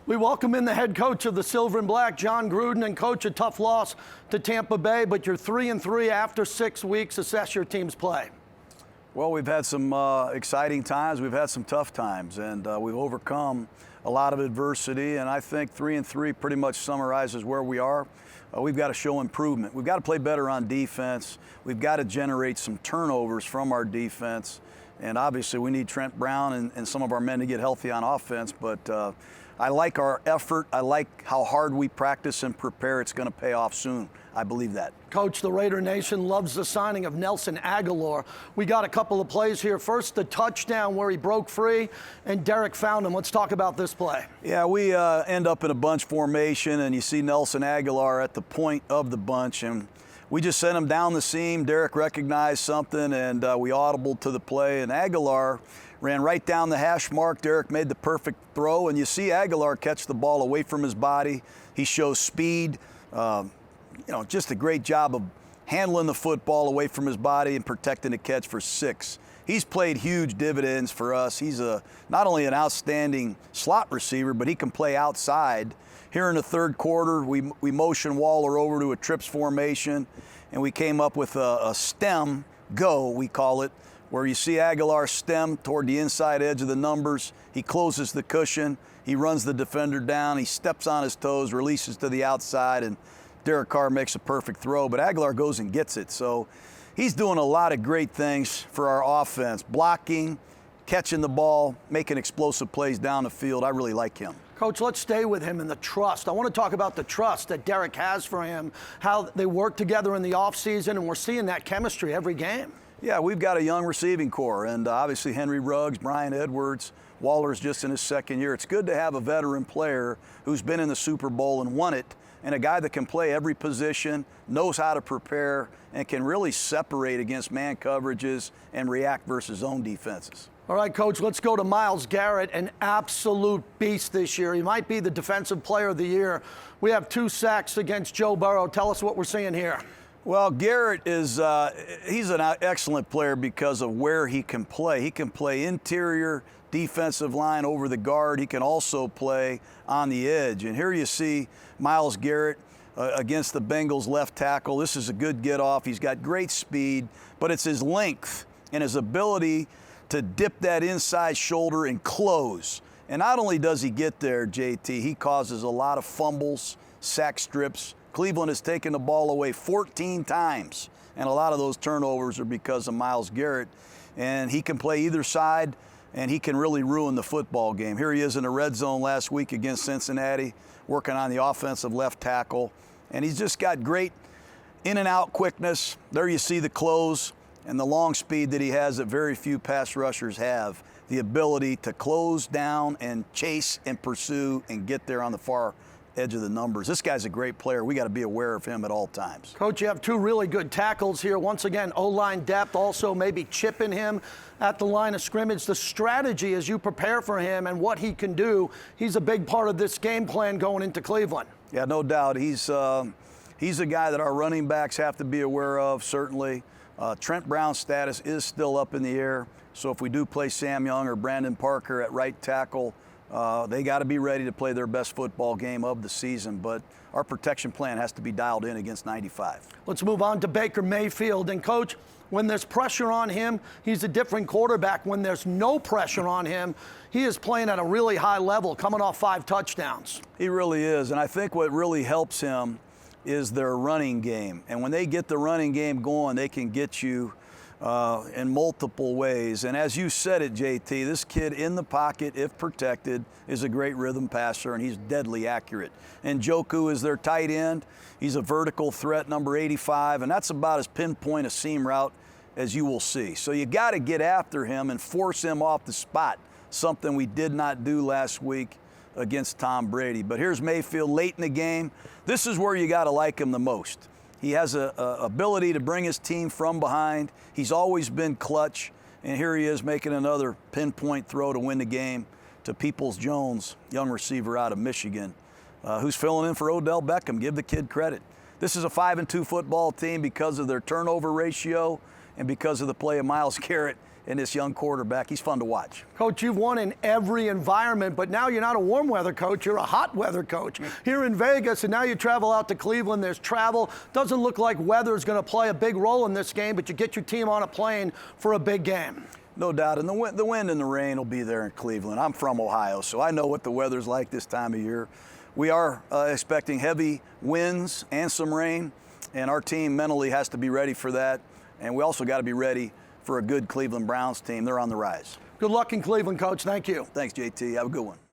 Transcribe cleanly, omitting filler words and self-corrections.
We welcome in the head coach of the Silver and Black, Jon Gruden. And coach, a tough loss to Tampa Bay, but you're 3-3 after 6 weeks. Assess your team's play. Well, we've had some exciting times. We've had some tough times, and we've overcome a lot of adversity. And I think 3-3 pretty much summarizes where we are. We've got to show improvement. We've got to play better on defense. We've got to generate some turnovers from our defense. And obviously, we need Trent Brown and some of our men to get healthy on offense. But I like our effort. I like how hard we practice and prepare. It's going to pay off soon. I believe that. Coach, the Raider Nation loves the signing of Nelson Agholor. We got a couple of plays here. First, the touchdown where he broke free, and Derek found him. Let's talk about this play. Yeah, we end up in a bunch formation, and you see Nelson Agholor at the point of the bunch, and we just sent him down the seam. Derek recognized something, and we audibled to the play, and Agholor ran right down the hash mark. Derek made the perfect throw, and you see Agholor catch the ball away from his body. He shows speed. Just a great job of handling the football away from his body and protecting the catch for 6. He's played huge dividends for us. He's not only an outstanding slot receiver, but he can play outside. Here in the third quarter, we motioned Waller over to a trips formation, and we came up with a stem go, we call it, where you see Agholor stem toward the inside edge of the numbers. He closes the cushion. He runs the defender down. He steps on his toes, releases to the outside, and Derek Carr makes a perfect throw, but Agholor goes and gets it. So he's doing a lot of great things for our offense, blocking, catching the ball, making explosive plays down the field. I really like him. Coach, let's stay with him and the trust. I want to talk about the trust that Derek has for him, how they work together in the offseason, and we're seeing that chemistry every game. Yeah, we've got a young receiving core, and obviously Henry Ruggs, Brian Edwards, Waller's just in his second year. It's good to have a veteran player who's been in the Super Bowl and won it, and a guy that can play every position, knows how to prepare, and can really separate against man coverages and react versus zone defenses. All right, Coach, let's go to Myles Garrett, an absolute beast this year. He might be the defensive player of the year. We have 2 sacks against Joe Burrow. Tell us what we're seeing here. Well, Garrett is he's an excellent player because of where he can play. He can play interior defensive line over the guard. He can also play on the edge. And here you see Myles Garrett against the Bengals left tackle. This is a good get off. He's got great speed, but it's his length and his ability to dip that inside shoulder and close. And not only does he get there, JT, he causes a lot of fumbles, sack strips. Cleveland has taken the ball away 14 times, and a lot of those turnovers are because of Myles Garrett. And he can play either side, and he can really ruin the football game. Here he is in the red zone last week against Cincinnati, working on the offensive left tackle. And he's just got great in and out quickness. There you see the close and the long speed that he has that very few pass rushers have. The ability to close down and chase and pursue and get there on the far edge of the numbers. This guy's a great player. We got to be aware of him at all times. Coach, you have 2 really good tackles here. Once again, O-line depth, also maybe chipping him at the line of scrimmage. The strategy as you prepare for him and what he can do, he's a big part of this game plan going into Cleveland. Yeah, no doubt. He's a guy that our running backs have to be aware of, certainly. Trent Brown's status is still up in the air. So if we do play Sam Young or Brandon Parker at right tackle, they got to be ready to play their best football game of the season, but our protection plan has to be dialed in against 95. Let's move on to Baker Mayfield. And, Coach, when there's pressure on him, he's a different quarterback. When there's no pressure on him, he is playing at a really high level, coming off 5 touchdowns. He really is, and I think what really helps him is their running game. And when they get the running game going, they can get you in multiple ways. And as you said it, JT, this kid in the pocket, if protected, is a great rhythm passer, and he's deadly accurate. And Njoku is their tight end. He's a vertical threat, number 85, and that's about as pinpoint a seam route as you will see. So you got to get after him and force him off the spot, something we did not do last week against Tom Brady. But here's Mayfield late in the game. This is where you got to like him the most. He has a ability to bring his team from behind. He's always been clutch, and here he is making another pinpoint throw to win the game to Peoples-Jones, young receiver out of Michigan, who's filling in for Odell Beckham. Give the kid credit. This is a 5-2 football team because of their turnover ratio and because of the play of Myles Garrett in this young quarterback. He's fun to watch. Coach, you've won in every environment, but now you're not a warm weather coach, you're a hot weather coach. Here in Vegas, and now you travel out to Cleveland, there's travel. Doesn't look like weather is going to play a big role in this game, but you get your team on a plane for a big game. No doubt, and the wind and the rain will be there in Cleveland. I'm from Ohio, so I know what the weather's like this time of year. We are expecting heavy winds and some rain, and our team mentally has to be ready for that, and we also got to be ready for a good Cleveland Browns team. They're on the rise. Good luck in Cleveland, Coach. Thank you. Thanks, JT. Have a good one.